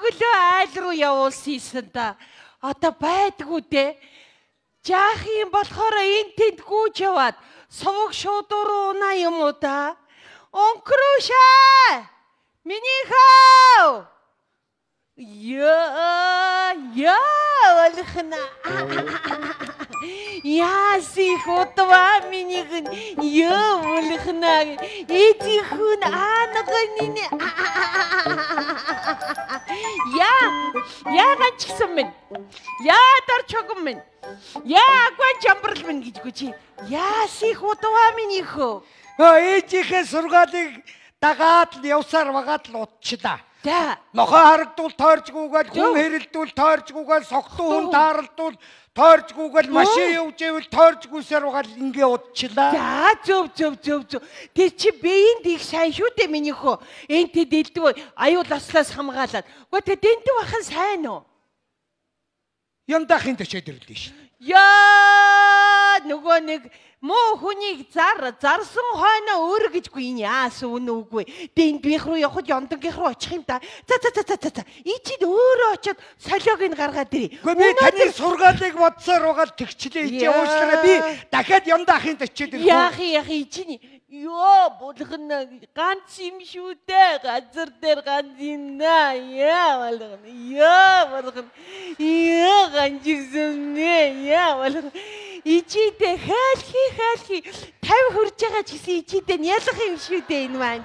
өглөө айл руу явуулсан та. Одоо байдгүй дээ. Жаах юм болохоор энэ тэнд гүйж яваад сувг шуудуур унаа юм уу та? Онкрушаа! Миний хаа! Олхна. Яси хотва минийг олхна. Эдихүн аанагнини. Ганчсан минь. Дарчогом минь. Гуан чамбрал минь гэжгүй чи. Яси хотва минийх. Ээжийнхээ сургаалыг дагаад л явсаар багаад л утчлаа. Нохоо харагдвал тойрчгүйгээл, хүн хэрэлдвэл тойрчгүйгээл, согтуу хүн тааралдвал тойрчгүйгээл, машин явж ивэл тойрчгүйсээр угаал ингээ удчлаа. Зөв. Тэр чи биеинд их сайн шүү дээ минийхөө. Энд тэд элдв аюул ослоос хамгаалаад. Гэхдээ дэндүү бахан сайн уу? Ямдаахын төчөөд ирлээ ш. Нөгөө нэг муу хүнийг зарсан хойно өөр гэжгүй энэ яас үнэ үгүй. Дэнд бих руу явахд яндангийнх руу очих юм да. За. Ичид өөрөө очиод солиог нь гаргаад ирээ. Гэхдээ би таны сургаалыг бодсоор угаал тэгчлээ. Ичээ уучлаарай би дахиад ямдаахын төчөөд ирлээ. Яах ичини. Болгоно ганц юм шүү дээ. Газар дээр ганц юм наа. Болгоно. Ганцсан болгоно. Ичидэ хаалхи 50 хүрж байгаа ч гэсэн ичидэ ялах юм шүү дээ энэ маань.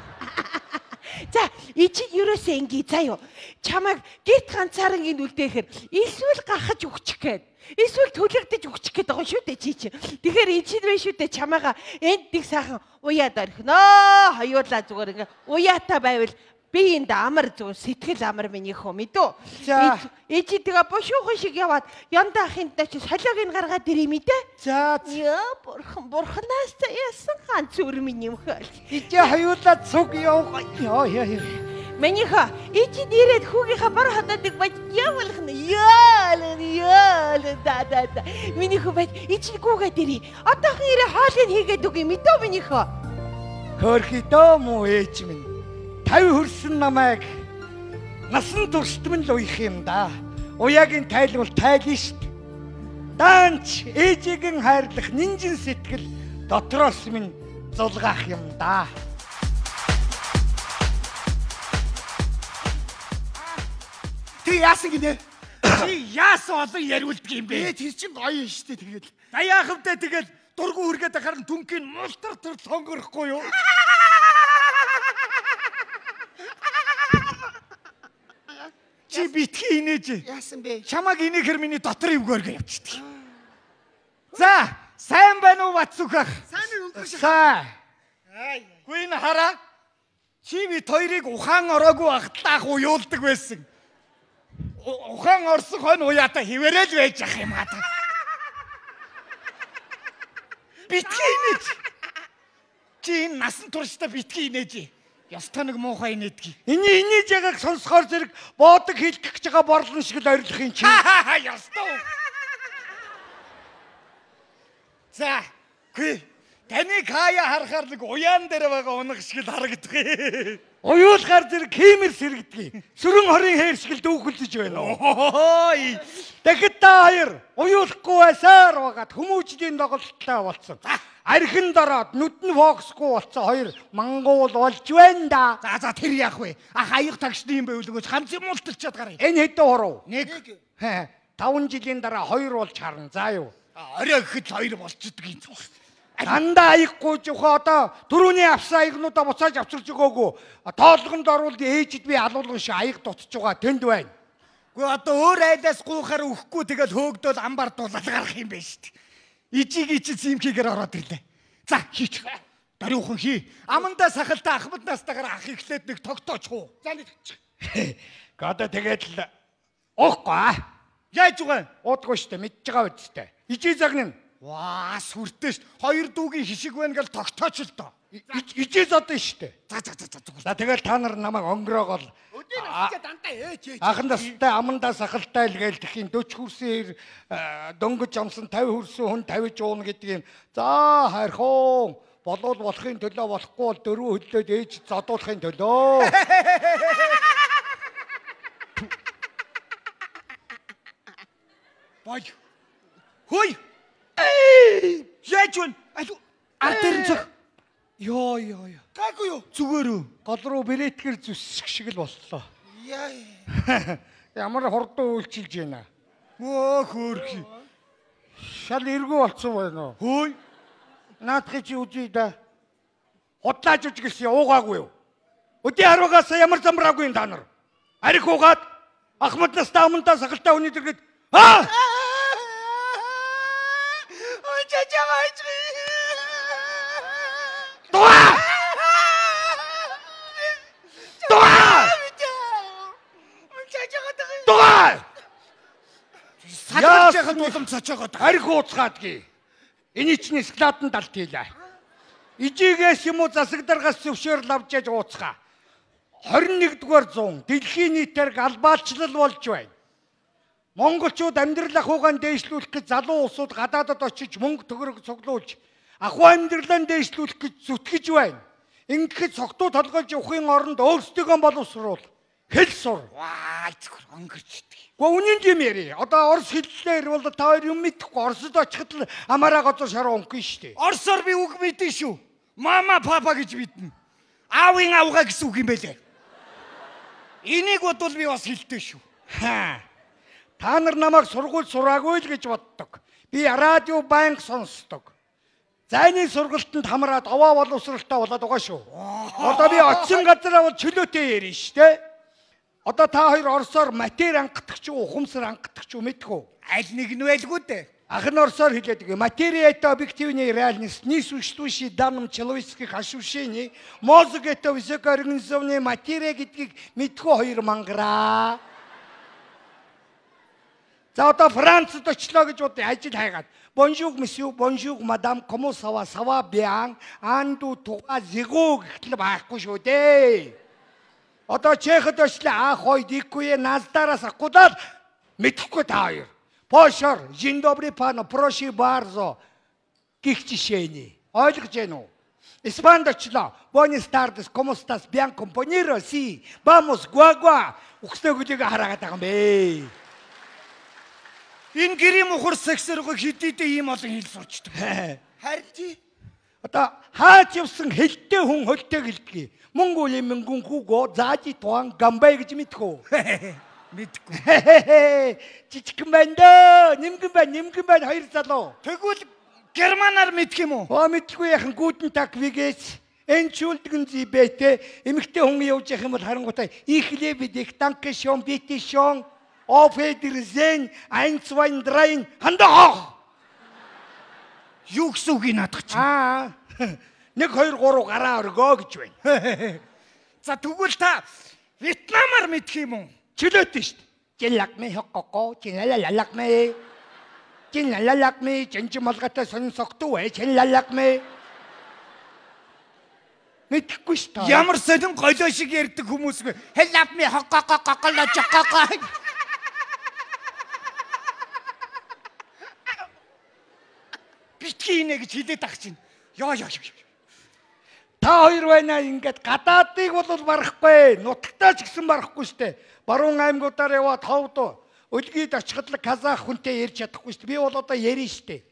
За, ичид юусоо ингээ заяо. Чамайг гит ганцаараа ингэ үлдээхээр эсвэл гарахж өгчих гээд. Эсвэл төлөгдөж өгчих гээд байгаа шүү дээ чи чи. Тэгэхээр ичид вэ шүү дээ чамайга энд нэг сайхан уяад орхиноо. Хоёулаа зүгээр ингээ уяатаа байвал би энэ амар зүг сэтгэл амар минийх юм мэдүү. Ичид тэгээ бушуухан шиг яваад ямдаахын дэ чи солиог нь гаргаад ирээ мэдээ. За. Бурханаас яасан ганц өр минь юм хэл. Ичээ хоёулаа цуг явах. Минийх ичид ирээд хүүгийнхаа бар хатаадаг бай явуулна. Да. Минийх бай ичид гүгээд ирээ. Одоохон ирээ хоолыг хийгээд үгүй мэдөө минийх. Хөрхидөө муу ээж минь. 50 хүрсэн намайг насан туршдман л уях юм да. Уяагийн тайлбал тайлна шүү дээ. Данч ээжигийн хайрлах нинжин сэтгэл дотроос минь зулгаах юм да. Тэг яасан гинэ? Чи яасан олон яриулдаг юм бэ? Тэр чин гоё шүү дээ тэгэл. Даяахавдаа тэгэл дургу хүргээд харин түнхийн мултар төр сонгорохгүй юу? Чи битгий инээж. Яасан бэ? Чамаг инээхэр миний дотор өвгөөргөө явчихдаг. За, сайн байна уу Бацүх ах? Сайн өнгөрш. Сайн. Гүн хараа. Чи бит хоёрыг ухаан ороогүй ахтлаах уюулдаг байсан. Ухаан орсон хойно уяатаа хിവэрэл байж ах юм аа. Битгий инээж. Чи насан туршдаа битгий инээж. Ястаа нэг муухай инээдгийг. Инээж ягааг сонсохоор зэрэг боодог хэлэх гэж байгаа борлон шиг л ойрлох юм чи. Ястаа. За, гүй. Таныг хаяа харахаар нэг уяан дээр байгаа унах шиг л харагдах. Уюулгаар зэрэг химэр сэрэгдэг. Сүрэн хорийн хээр шиг л дүүхэлж байна уу? Тэгэхэд та хоёр уюулахгүй байсаар байгаад хүмүүжлийн доголдолтой болсон. Архин дороод нүд нь фокусгүй болсон хоёр мангуул болж байна да. За тэр яах вэ? Хаяг тагшны юм байвал өгөөч ганц юм уулталчаад гарыг. Энэ хэдэн хуруу? 1. 5 жилийн дараа 2 болж харна. За юу. Орой гэхэд 2 болчихдөг юм цог. Дандаа аяггүй жохоо одоо түрүүний авсан аягнуудаа буцааж авчирч өгөөгүй. Тоолгонд орвол ээжид би алуулган шиг аяг дутж байгаа тэнд байна. Гэхдээ одоо өөр айлаас гуйхаар өхгүй тэгэл хөөгдөөл амбар дуулаад гарах юм байна шүү дээ. Ижиг зимхийгээр ороод ирлээ. За хийчих. Даруухан хий. Амандаа сахалтай ахмад настайгаар ах ихлээд нэг тогтооч хуу. За нэг точ. Гадаа тэгээд л уухгүй. Яаж угаан? Уудгүй штэ мэдж байгаа үсттэй. Ижи загнана. Ваа сүртэй ш. Хоёр дүүгийн хишиг байна гэл тогтооч л доо. Ижи зодон штэ. За. За тэгэл та нар намайг онгороогоол. Өдөө насчаа дандаа ээж. Ахан настай амандаа сахалтай л гээл тхийн 40 хүрсээр дөнгөж амсан 50 хүрсэн хүн 50 жуун гэдэг юм. За хайрхан болов болохын төлөө болохгүй бол дөрөв хөдлөөд ээж зодуулахын төлөө. Ой. Хөөе. Яаж вэ? Атэрч. Йоо. Гайгүй юу? Зүгээр үү? Гол руу бэлэтгэр зүсэх шиг л боллоо. Яа. Ямар хурдан үйлчилж байна. Өө хөөрхи. Шал эргүү болцсон байна уу? Хөөе. Наадхи чи үзье да. Худлааж үж гэсэн уугаагүй юу? Өдөө харуугаас ямар замраагүй та нар. Арих уугаад Ахмад настаа өмнөдөө сахалтай хүний дэргэд аа! Ой чачаач. Туа! Садарчхад улам цочоогоод арих ууцгаадгий. Эний чинь складан далт хийлээ. Ижигээс юм уу засагдаргаас зөвшөөрөл авч яж ууцгаа. 21-р зуун дэлхийн нийтээр галбаалчлал болж байна. Монголчууд амьдрал ахуйгаан дээшлүүлэх гэж залуу улсууд гадаадад очиж мөнгө төгрөг цуглуулж ахуй амьдралаа дээшлүүлэх гэж зүтгэж байна. Ингээд цогтуу толгойж явахын оронд өөрсдөө боловсруул. Хэл сур. Ваа зөвхөн өнгөрчдөг. Гэхдээ үнэн юм яри. Одоо орос хэллээр бол та хоёр юм мэдэхгүй. Оросд очиход л амаараа гоцоо шаруу өнгөн штэ. Орсоор би үг мэдэн шүү. Мама папа гэж биднэ. Аавын авгаа гэсэн үг юм байлээ. Энийг бодвол би бас хэлдэг шүү. Та нар намайг сургууль сураагүй л гэж боддог. Би радио банк сонсдог. Зайны сургалтанд хамраад овоо боловсралтай болоод байгаа шүү. Одоо би очисон газараа бол чөлөөтэй ярина штэ. Одоо та хоёр орсоор матери ангадаг ч ухамсар ангадаг ч мэдгүй. Аль нэг нь байлгүй дээ. Ах нь орсоор хэлээд үгүй. Материя это объективная реальность, не существующий в данном человеческих ощущений. Мозг это высокоорганизованная материя гэдгийг мэдгүй хоёр мангара. За одоо Францад очлоо гэж бод ажил хайгаад. Bonjour monsieur, bonjour madame, comment ça va? Ça va bien? Анду туга зэгөө гэхтэл байхгүй шүү дээ. Одоо Чехд очлоо хойд ихгүй наздараас акудаад мэдхгүй та хоёр. Пошор, жин добрый пан, прошу bardzo. Гих жишээний. Ойлгож байна уу? Испанд очлоо. Buenas tardes, ¿cómo estás? Bien, compañero? Sí. Vamos, guagua. Ухсдэгүүдийг хараагаад байгаа юм бэ. Энэ гэрийн мухар сексэргөө хэдийдээ ийм олон хэл сурчдаг. Харин чи одоо хаач явсан хэлтэй хүн хөлтэй гэлдгийг. Монголын мэнгүн хүүгөө заажи туан гамбай гэж мэдхүү. Мэдгүй. Жижигхэн байна дөө. Нимгэн байна хоёр залуу. Тэгвэл германаар мэдх юм уу? Мэдгүй яхан гутен так вигээс. Entschuldigen Sie bitte. Эмэгтэй хүн явж явах юм бол харангуйтай ich liebe dich, danke schön, bitte schön. Auf Wiedersehen, 1, 2, 3, хандаа. Юу гэсэн үг наадах чи? 1, 2, 3 гараа өргөө гэж байна. За тэгвэл та Вьетнамаар мэдх юм уу? Чөлөөтэй шүү дээ. Жилакми хоккоо, чиналалакми. Чиналалакми, чинчималгатай сонсогдуу ээ, чиналалакми. Мэдхгүй шүү дээ. Ямар сонин голоо шиг ярьдаг хүмүүс вэ? Хэлапми хоккоо чоккоо. Битгийнэ гэж хэлээд ах чинь. Яа. Та хоёр байна ингээд гадаадыг бол барахгүй, нутагтаа ч гэсэн барахгүй штэ. Баруун аймагуудаар яваад ховд өлгийд очиход л казах хүнтэй ярьж чадахгүй штэ. Би бол одоо ярина штэ.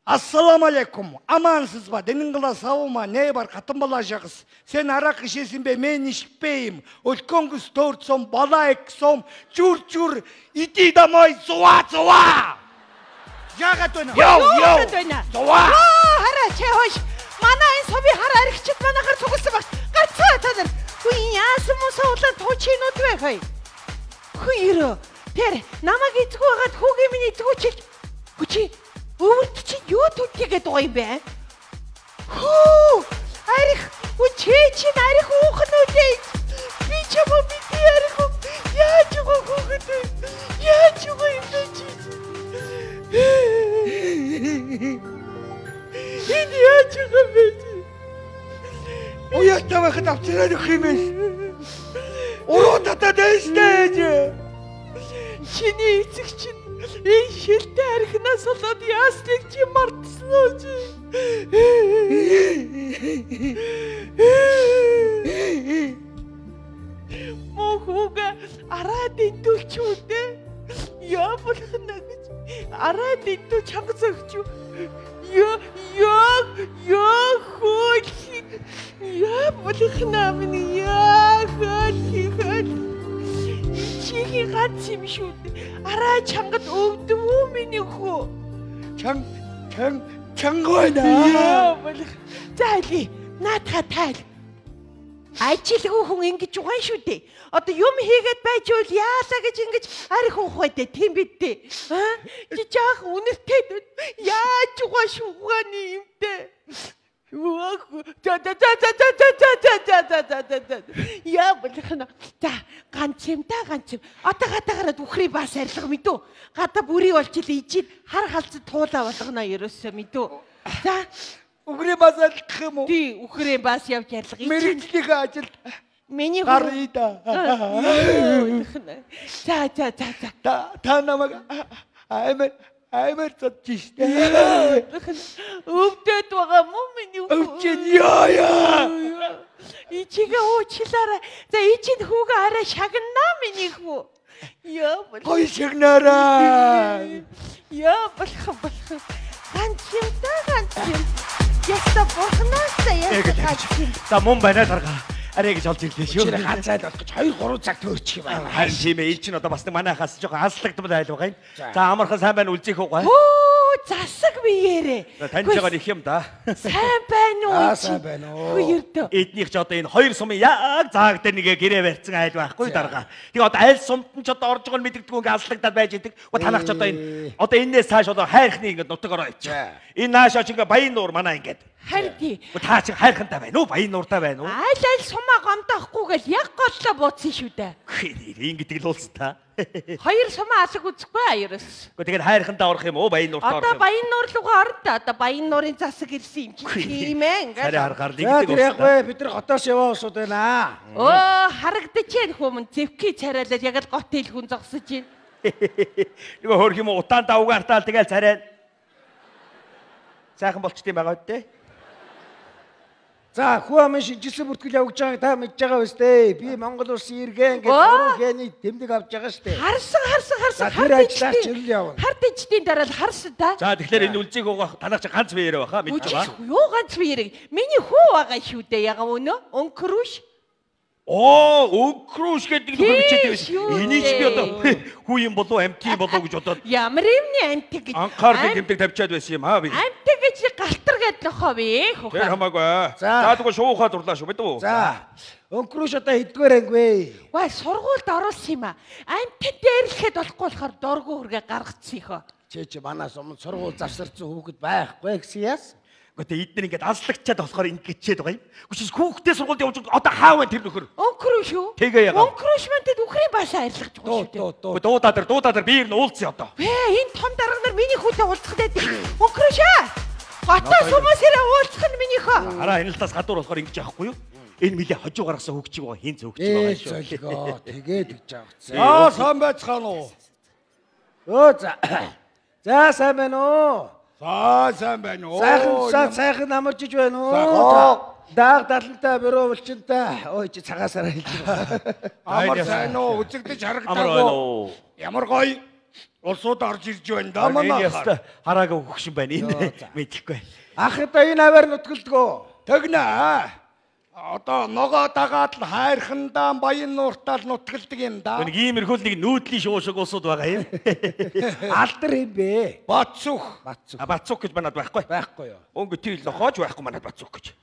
Ассаламу алейкум. Амансыз ба дэнэнгэлα саума не бар хатамбала жагс. Sen арак гişэсэн бэ мен ишпэм. Өлкөнгөс төөрцөн балаа эксом жүр иди дамой зуа. Яагаад вэ? Ёо. Зуа. Хараа чи хойш. Манай энэ соби хар аригчд манайхаар цугласан баг. Гацаа та нар. Үгүй яасан муу суулаад туучинууд вэ хай. Хүйрөө. Тэр намайг эзгүй хагаад хүүгийн миний эзгүүчил. Хүчи өвөрт чи юу түлхийгээд байгаа юм бэ? Хөө! Арих үчи чи арих уухн үлээ. Би чамаа бити арих. Яаж уу хүүхэд. Яаж уу юм бэ чи? Энэ яаж уу бэ? Уяатаа хад авчираад өгөх юм бэ? Уруудаа дэжтэй. Чиний эцэг чинь энэ шилтэй архинаас болоод яасныг чи мартсан уу чи? Мохога араад идүүлч үү дээ? Яавал нэ гэж арай дэндүү чангас өгч. Хөөч. Болох минь хөөч. Чихи ганц юм шүү. Арай чангад өвдөв үү миний хөө. Чангойна. За ли наатаа тайл. Ажилгүй хүн ингэж угаан шүү дээ. Одоо юм хийгээд байж бол яасаа гэж ингэж арих ухваа дээ тийм бид дээ. Чи жаах үнэртэй яаж угаа шугааны юмтэй. Яа болохна. За ганц юм. Одоо гадаагараад үхрий бас арилга мэдүү. Гадаа бүрий болчихл ижид хар халцад туулаа болгоно ерөөсөө мэдүү. За Үхрээ бас алах юм уу? тий үхрээ бас явж арилга. Мэргэжлийн ажилд Миний гарыг да. За. Та намайг амар цочиштэй. Өвдөд байгаа мó миний Өвчин яа. Ичигээ уучлаарай. За ичинд хүүгээ арай шагнаа миний хүү. Яа болох. Гой шигнараа. Яа болох. Ганц юм. Яста бохнасаа яа. За мөн байна дарга. Арай гэж олж ирлээ шүү. Чи ганцаад болох гэж 2-3 цаг төөрчих юм байна. Харин тийм ээ. Ил чинь одоо бас манайхаас жоохон аслагдмал айл байгаа юм. За амархан сайн байна үлзих үгүй. Засаг биеэрээ. Таньж байгаа их юм да. Сайн байна уу? Сайн байна уу? Хоёрдоо. Эднийх ч одоо энэ хоёр сумын яг зааг дээр нэгэ гэрээ барьсан айл байхгүй дарга. Тэгээ одоо аль сумд нь ч одоо орж байгаа мэддэггүй ингээ аслагдаад байж идэг. Танах ч одоо энээс цааш одоо хайрхны ингээ нутаг ороо ич. Энэ наашаа ч ингээ баян нуур манаа ингээд. Харин тий. Та чи хайрхантай байна уу? Баян нууртай байна уу? Аль сумаа гомдохгүйгээл яг голлоо бууцсан шүү дээ. Ингээд л уулсан та. Хоёр сумаа алаг үзэхгүй аяраас. Гэхдээ тэгээд хайрхантай орох юм уу? Баян нууртай орох юм. Одоо баян нуур руугаа орно та. Одоо баян нуурын засаг ирсэн юм чи тийм ээ. Ингээд. Харин харахаар л За ингэдэг тэр яг бай бид нар хотоос яваа усуд байна. Харагдаж байна хүмүүс зэвхий царайлаад яг л гот хэл хүн зогсож байна. Нөгөө хөрх юм уу? Утаан давгаартаал тэгэл царай. Сайхан болчт юм байгаа үү? За хүү амын шинжилсэн бүртгэл явж байгааг та мэдж байгаа биз дээ. Би Монгол улсын иргэн гэж уран гэний тэмдэг авч байгаа шүү дээ. Харсан. Тэр ажиллаач чирэл явна. Хард ичдийн дараа л харсан та. За тэгэхээр энэ үлзийг угаах танах чи ганц биеэрээ баха мэдж байгаа. Юу ганц биеэрэг. Миний хүү байгаа шүү дээ. Яга өнөө өнкрүш. Өнкрүш гэдэг нөхөр бичээд байсан. Энийг чи би одоо хүү юм болов амтгийн болов гэж бодоод ямар юмны амтг гэж анхаарлын тэмдэг тавьчаад байсан юм аа би. Амтг гэж галтар гээд нөхөө би хөө. Тэр хамаагүй. За тэгвэл шуухаа дурлаа шүү мэдв үү? За өнкрүш одоо хэдгээр анги вэ? Ва сургуульд оруулсан юм аа. Амтд дээрлэхэд болохгүй болохоор доргоо хүргээ гаргацсан ихөө. Чи манаас өмнө сургууль завсарсан хүүхэд байхгүй гэсэн яас? Гэхдээ эдгээр ингээд азлагчаад болохоор ингэчээд байгаа юм. Гэхдээ хүүхдээ сургуульд явж одоо хаа вэ тэр нөхөр? Өнкрүш үү? Тэгээ ягаа. Өнкрүш мантэд үхрийн баашаа арилгаж байгаа шүү дээ. Дуудаа дээр би ер нь уулзсан одоо. Энэ том дарга нар миний хүүтэй уулзах гэдэг. Өнкрүш аа. Хотоос хүмүүс ирээ уулзах нь миний хөө. Хараа энэ л тас гадуур болохоор ингэж яахгүй юу? Энэ милээ хожуу гаргасан хөгчиг байгаа хин зөөгч байгаа шүү. Зөлгөө тэгээд гэж авцсан. сайн байцгаана уу? За сайн байна уу? Сайн байна уу? Сайхан амарч иж байна уу? Дааг далантай бөрөө булчинтай. Ой чи цагаасаараа хэлж байгаа. Амар сайн уу? Үзэгдэж харагдаагүй. Ямар гоё улсууд орж ирж байна да манай. Хараагаа хөгшин байна энэ. Мэдэхгүй. Ах одоо энэ аваар нутгалдгөө. Тэгнэ. Одоо ногоо дагаад л хайрхандаа баян нууртаа л нутгалдаг юм да. Нэг иймэрхүү нэг нүүдлийн шуушиг улсууд байгаа юм. Алдар юм бэ? Бацух. Бацух гэж манад байхгүй. Байхгүй юу? Өнгө тий лохоож байхгүй манад бацух гэж.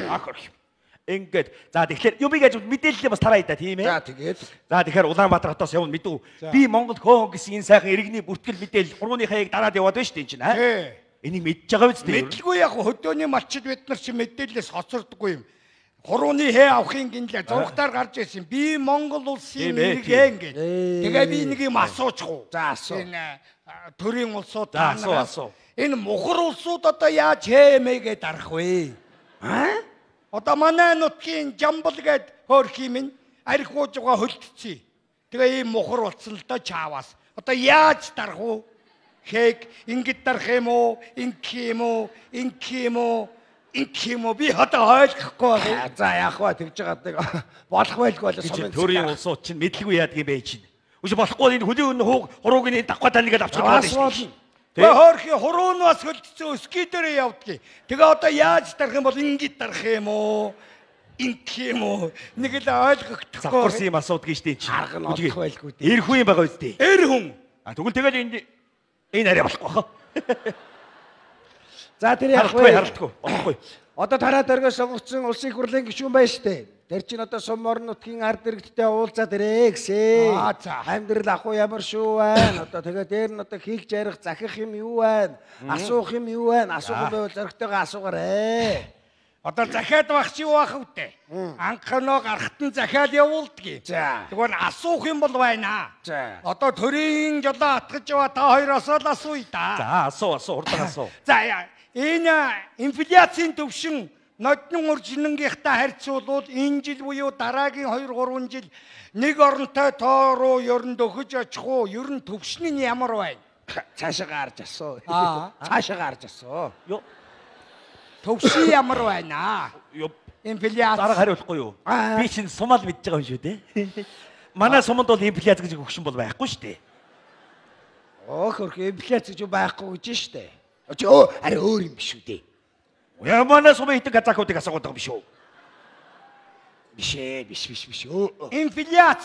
Ахор. Ингээд за тэгэхээр юм гэж мэдээлэлээ бас тараа идэ тийм ээ. За тэгээд. За тэгэхээр Улаанбаатар хотоос явна мэдв. Би Монгол хөөн гэсэн энэ сайхан иргэний бүртгэл мэдээлэл хурууны хаяг дараад яваад байна шүү дээ энэ чинь аа. Энийг мэдж байгаа биз дээ. Мэдлгүй яг хөдөөний малчид бид нар чи мэдээлэлээс хоцордоггүй юм. Хурууны хээ авахын гинлээ зургатаар гарч ирсэн. Би Монгол улсын иргэн гэж. Тэгээ би нэг юм асуучихв. За асуу. Энэ төрийн улсууд асуу. Энэ мухар улсууд одоо яаж хэмээгээд арах вэ? Одоо манай нутгийн Жамбал гээд хөөрх юм архиужгаа хөлтцээ. Тэгээ ийм мухар болсон л доо чааваас. Одоо яаж дарах вэ? Хэг ингэж дарах юм уу? Ингэх юм уу? Би одоо ойлгохгүй байна. За яах вэ? Тэгж байгаа нэг болох байлгүй болоо. Төрийн улсууд чинь мэдлгүй яадаг юм бэ чинь. Үгүй болохгүй энэ хөлийн хурууг энэ давхаа таныг авчих гээд байна шүү. Тэгээ хоорхи хуруу нь бас хөлдсөн ски дээр явдгийг. Тэгээ одоо яаж дарах юм бол ингэж дарах юм уу? Инх юм уу? Нэг л ойлгохдохгүй. Завхарсан юм асуудаг шүү дээ. Арга нь олох байлгүй дээ. Эр хүн юм байгаа үстэй. Эр хүн. Тэгвэл тэгэл энэ арай болохгүй хаа. За тэр яг харалтгүй. Болохгүй. Одоо тараад өргөс сонгогдсон улсын их хурлын гишүүн байна штэ. Тэр чинь одоо сум орон нутгийн ард иргэдтэй уулзаад ирээ гэсэн. Амьдрал ах уу ямар шүү байна. Одоо тэгээ дээр нь одоо хийх жарих захих юм юу байна? Асуух юм юу байна? Асуух байвал зоригтойгоо асуугаарэ. Одоо захиад байх чи юу байх вэ? Анханаа гарахтан захиад явуулдгийг. Тэгвэл асуух юм бол байна. Одоо төрийн жолоо атгаж яваа та хоёроос л асууя да. За асуу хурдан асуу. За энэ инфляцийн төвшин нодон уржингийнхтай харьцуулбал энэ жил буюу дараагийн 2-3 жил нэг оронтой тоо руу ерөнд өгөж очих уу? Ер нь төвшин нь ямар байна? Цаашаа гарч асуу. Цаашаа гарч асуу. Йоо. Төвшин ямар байна? Инфляц. Дараа хариулахгүй юу? Би чинь сумал мэдж байгаа юм шүү дээ. Манай суманд бол инфляц гэж хөгшин бол байхгүй шүү дээ. Хөрх инфляц гэж байхгүй гэж шүү дээ. Арай өөр юм биш үү дээ. Ямана сумын хитэг газаахуудыг асуугаад байгаа юм шүү. Биш. Инфляц.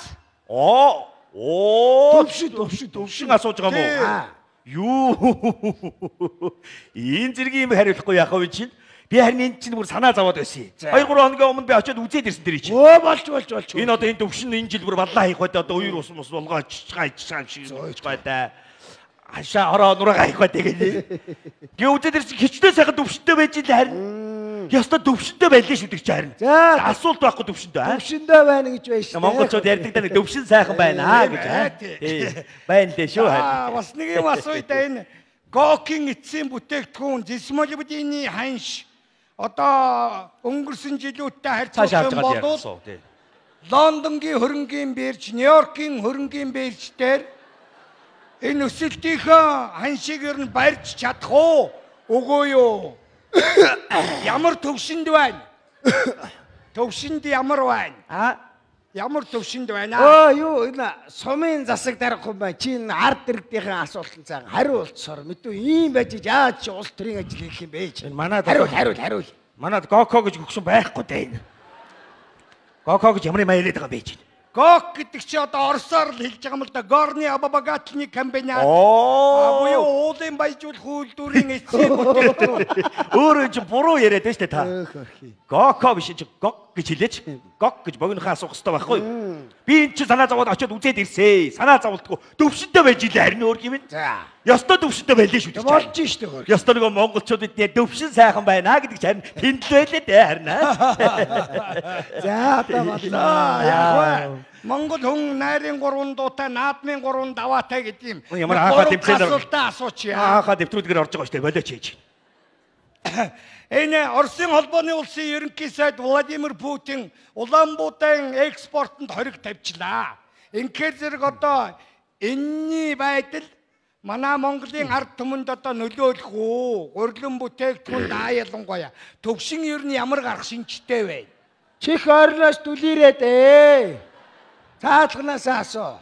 Төвшин асууж байгаа юм уу? Энэ зэргийн юм хариулахгүй яах вэ чинь? Би харин энэ чинь бүр санаа зовоод байсан. 2-3 хоногийн өмнө би очиод үзээд ирсэн дэрий чинь. Болж. Энэ одоо энэ төвшин энэ жил бүр баллаа хийх байдаг. Одоо уур ус болгоо чичгаа шиг байдаг. Хашаа ороо нураа хийх байдаг гэдэг. Гээ үзээд ирсэн хичнээн сайхан төвшөнтэй байж л харин. Яста төвшөнтэй байлээ шүү дээ чи харин. Асуулт байхгүй төвшөнтэй. Төвшөнтэй байна гэж байна шүү. Монголчууд ярьдаг даа төвшин сайхан байна гэж. Байна дээ шүү. Бас нэг юм асууя да энэ. Гокийн эцсийн бүтээгдэхүүн зисмолибдины ханш одоо өнгөрсөн жилүүдтэй харьцуулах юм бол Лондонгийн хөрөнгийн бирж, Нью-Йоркийн хөрөнгийн бирж дээр энэ өсөлтийнхөө ханшийг ер нь барьж чадах уу? Үгүй юу? Ямар төвшөнд байна? Төвшөнд ямар байна? Ямар төвшөнд байна? Юу энэ сумын засаг дарах юм байна. Чи энэ ард иргэдийн асуултанд цаан хариулцсоор мэдүү ийм байж яаж чи улс төрийн ажил хийх юм бэ? Манайд хариул. Манайд Гоко гэж хөгшин байхгүй дээ энэ. Гоко гэж ямар юм яриад байгаа бэ чи? Гок гэдэг чи одоо орсоор л хэлж байгаа юм л да. Горны обогатны компаниа. Буюу уулын баяжуулах үйлдвэрийн эцсийн бүтээгдэхүүн. Өөрөө чи буруу яриад байна шүү дээ та. Гоко биш чи гок гэж хэлээч. Гок гэж богинохоо асуух хэрэгтэй байхгүй юу? Би энэ чи санаа зовоод очиод үзээд ирсээ. Санаа зовлтгүй төвшөнтэй байж илээ харин өөр юм. За. Ёстой төвшөнтэй байлээ шүү дээ. Болж шүү дээ. Ёстой нөгөө монголчууд эдгээр төвшин сайхан байна гэдэг чинь тэнд л байлээ дээ харин. За та бодлоо. Монгол хүн найрын 3 дуутай, наадмын 3 даваатай гэдэг юм. Ямар хаахаа тэмцээн асуултаа асуучих. Хаахаа дэвтрүүдгээр орж байгаа шүү дээ. Болооч хийж. Энэ Оросын холбооны улсын ерөнхий сайд Владимир Путин Улаанбаатарын экспортод хориг тавьчлаа. Ингээд зэрэг одоо энэний байдал манай Монголын ард түмэнд одоо нөлөөлөх үү? Урилан бүтээгдэхүүн ялангуяа төвшин ер нь ямар гарах шинжтэй вэ? Чих орноос дүлээрээ дээ. Цаалганаас асуу.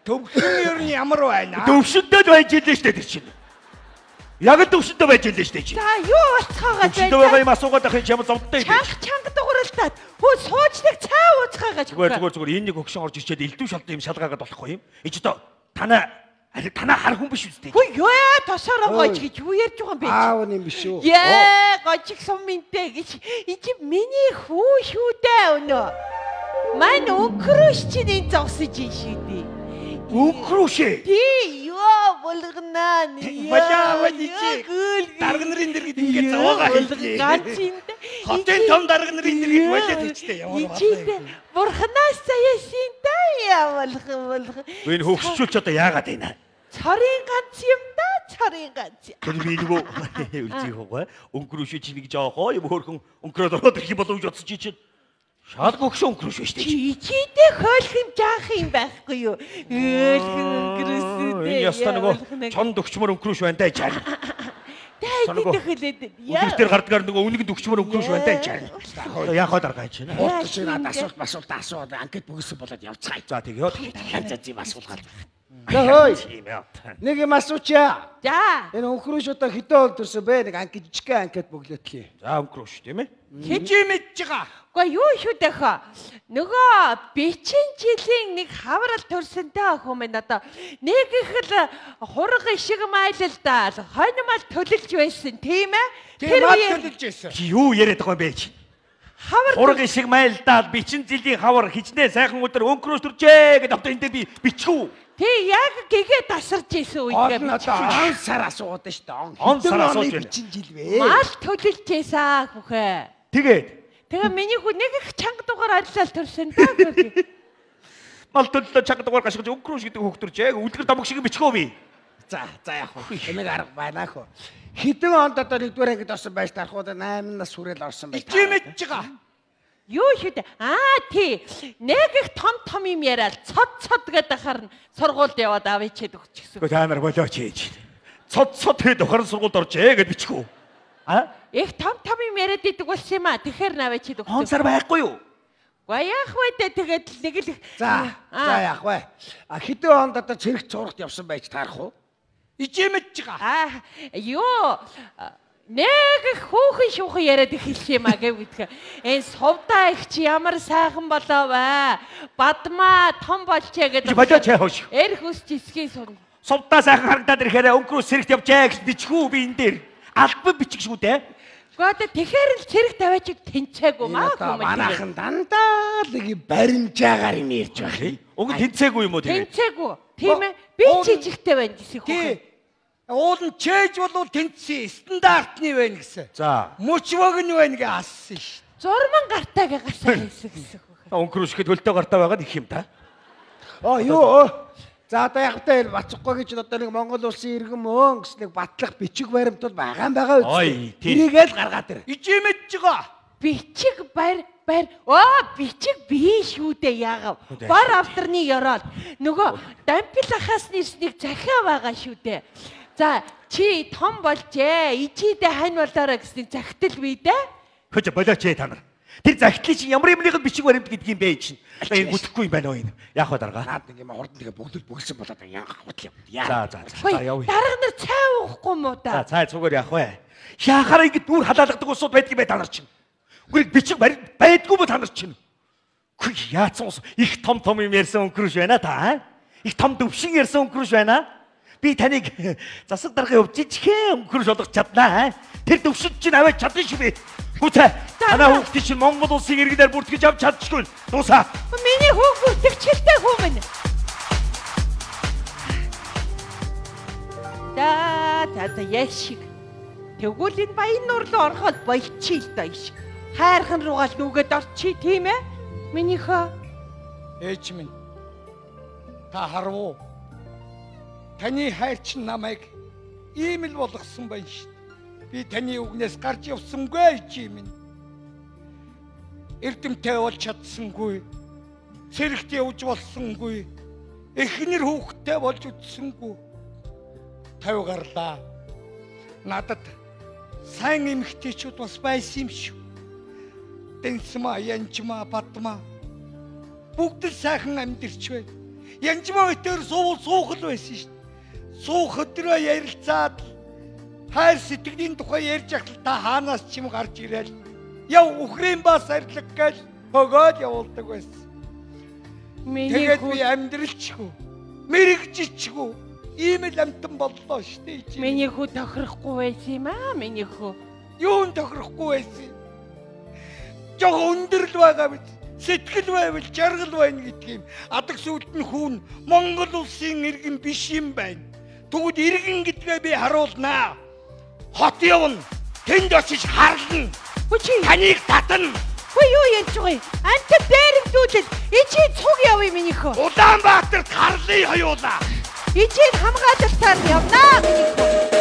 Төвшин ер нь ямар байна? Төвшөнтэй байж илээ шүү дээ тэр чинь. Яг л төвшөнтэй байж илээ шүү дээ чи. За юу болцохоо гэж төвшөнтэй байгаа юм асуугаад байх юм зовдтой юм. Чанга дууралтаад хөө суучдаг цаа ууцгаа гэж. Зүгээр энэ нэг хөгшин орж ирчээд элдв шалдан юм шалгаагаад болохгүй юм. Эч одоо танаа хар хүн биш үстэй. Хөө ёо тосороо гож гэж юу ярьж байгаа юм бэ? Аав нь юм биш үү? Яа гожиг сумынтэй гэж. Энд миний хүү шүү дээ өнөө. Мань өнгөрөөш чинь энэ зогсож ин шүү дээ. Өнгөрөөшээ. Тий ёо болгонаа нэ. Бачаа чи. Дарга нарын дэр гэдэг ингээд заваагаа хэлээ. Ганц юм да. Хотын том дарга нарын дэр гэдэг болоод хэлчихтэй ямар байна. Бурханаас саясын да явуулах. Энэ хөгшчүүлч одоо яагаад байна? Цорын ганц юм да, цорын ганц. Тэр би нөгөө үлзий хогоо өнгөрөөшөө чи нэг жоохоо юм хөөрхөн өнгөрөөд ороод ирэх юм болов гэж бодсоч чи. Шаад гөгшөө өнгөрөөшөө шүү дээ. Чичидээ хойлох юм жаах юм байхгүй юу? Өнгөрөөсөө. Энэ яста нөгөө чонд өгчмөр өнгөрөөш байна даа чаа. Өдөр дээр гардгаар нөгөө үнэгэнд өгчмөр өнгөрөөш байна даа чаа. Яах вэ дарга гэж байна. Хурдч надад асуулт анкет бүгсэн болоод явцгаая. За тэгээ ёо. Хязгаазыг асуулгаад. Хөөе. Нэг юм асуучаа. За. Энэ өнгөрөөш одоо хэдэн хол төрсөн бэ? Нэг анкет жижиг анкет бөглөөтлээ. За өнгөрөөш тийм ээ. Хижээ мэдж байгаа. Гэхдээ юу шүү дөхөө. Нөгөө бичин жилийн нэг хаврал төрсөнтэй хүмүүс одоо нэг их л хурга шиг майлал да. Хоньмал төлөлж байсан тийм ээ. Тэр үеэр төлөлж байсан. Юу яриад байгаа юм бэ чи? Хавар хурга шиг майлдаад бичин жилийн хавар хичнээн сайхан өдөр өнгөрөөш төржээ гэдэг одоо энэ дээр би бичгүү. Тий яг гэгээ тасарч исэн үедээ. Он сар асуугаад шүү дээ. Он сар асууж байна. Бичин жил вэ? Мал төлөлж ийсэн хүүхэ. Тэгээ миний хүү нэг их чанга дугаар ажиллал төрсөн даа гэх. Мал төлөлөө чанга дугаар гашгаж өнгөрөөш гэдэг хөгтөрч яг үлгэр дамг шиг бичгөө би. За яг хөө. Нэг арга байна хөө. Хэдэн онд одоо нэгдүгээр ангид орсон байж тарахууд 8 нас хүрэл орсон байж. Хижээ мэдж байгаа. Юу шүү дээ. Тий. Нэг их том юм яриад цод гэдэг харна сургуульд яваад авчихэд өгчихсөн. Гэхдээ та нар болооч ээж. Цод гэдэг охин сургуульд оржээ гэж бичгүү. Их том юм яриад идэг болсон юм аа. Тэгэхээр навчихэд өгчихсөн. Он сар байхгүй юу? Яах вэ дээ тэгээд нэг л За яах вэ? Хэдэн онд одоо цэрэг цурагт явсан байж таарах уу? Хижээ мэдж байгаа. Юу нэг хүүхэн шүүхэн яриад эхэлсэн юм аа гэвгдэх. Энэ сувдаа их чи ямар сайхан болоо вэ? Бадмаа том болчээ гэдэг. Болооч яах вэ? Эрх үсч эсгийн сурна. Сувдаа сайхан харагдаад ирэхээр өнгөрөөс сэрэгт явжээ гэж бичгүү би энэ дээр. Албан бичиг шүү дээ. Гэхдээ тэгэхээр л цэрэг тавиач тэнцээгүй маа хүмүүс. Манайхан дандаа л нэг баримжаагаар юм ярьж байна. Уг нь тэнцээгүй юм уу тийм ээ? Тэнцээгүй. Тийм ээ. Би жижигтэй байна гэсэн хүүхэн. Уул нь чээж болов тэнцсэн стандартны байна гэсэн. За. Мөчвөг нь байна гэж ассан ш. Зурман гартаагаа гасаа хийсэн гэсэн хүүхэн. Өнгөрөөш ихэд хөлтөө гартаа байгаа нэг юм та. Юу. За одоо яг та бацхгүй гэж одоо нэг Монгол улсын иргэн мөн гэс нэг батлах бичиг баримт бол байгаа юм байгаа үү? Тэрийгэл гаргаад ир. Хижээ мэдж байгаа. Бичиг баяр бичиг бий шүү дээ яагав. Бар авторны ёроол. Нөгөө дампил ахаас нэг захиа байгаа шүү дээ. За чи том болжээ. Ичидээ хань болоорой гэсэн захидал бий дээ. Хөөж болооч та нар. Тэр захидлыг чи ямар юмныг бичиг баримт гэдэг юм бэ чинь. Энэ бүтэхгүй юм байна уу энэ? Яах вэ дарга? Наад нэг юм хурдан тэгээ бүгдсэн болоод янгах хөтл юм. За явъя. Дарга нар цай уухгүй мó та. За цай зүгээр яах вэ? Яхаараа ингэ дүүр халаалгадаг усуд байдаг юм бай та нар чинь. Үгүй бичиг баримт байдгүй мó та нар чинь. Үгүй яатсан ус их том юм ярьсан өнгөрөш байна та. Их том дөвшин ярьсан өнгөрөш байна. Би таныг засаг даргын хувьд жижигхэн өнгөрөш болгох чаднаа. Тэр дөвшин чинь аваад чадна шүү би. Хүчээ. Танаа хүүхдээ чинь Монгол улсын иргэнээр бүртгэж авч чадчихгүй. Дуусаа. Миний хүүг бүртгэгчтэй хүүмэн. За яшиг. Тэгвэл энэ баян нуур руу ороход болчихъя л да иш. Хайрхан руугаа л нүгэд орчихъя тийм ээ. Минийхөө Ээж минь. Та харав уу? Таны хайр чинь намайг ийм л болгосон байна шүү. Би таны үгнээс гарч явсангүй чи минь. Эрдэмтэй болж чадсангүй. Цэрэгт явж болсонгүй. Эхнэр хүүхдтэй болж үтсэнгүй. 50 гарлаа. Надад сайн эмэгтэйчүүд бас байсан юм шүү. Дэнсмаа, янчмаа, батмаа. Бүгд сайхан амьдэрч байна. Янчмаа өтөр суухал байсан шүү. Суух өдрөө ярилцаад хайр сэтгэлийн тухай ярьж ахтал та хаанаас ч юм гарч ирээл яв ухрын бас арилга гэж бөгөөд явуулдаг байсан. Тэгээд би амьдралчгүй, мэрэгжичгүй ийм л амтан боллоо штэ. Миний хүү тохирохгүй байсан юм аа, миний хүү. Юун тохирохгүй байсан? Жог өндөрлөг байгаа биз. Сэтгэл байвал жаргал байна гэдэг юм. Адаг сүлд нь хүүн Монгол улсын иргэн биш юм байна. Тэгвэл иргэн гэдгээ би харуулнаа. Хот явна. Тэнд очиж харлна. Таныг татна. Хөө юу ярьж байгаа юм? Анта дээрэмдүүлэл. Ичи цуг явъя миний хөө. Улаанбаатарт харлыг хоёулаа. Ичи хамгаалалтаар явнаа миний хөө.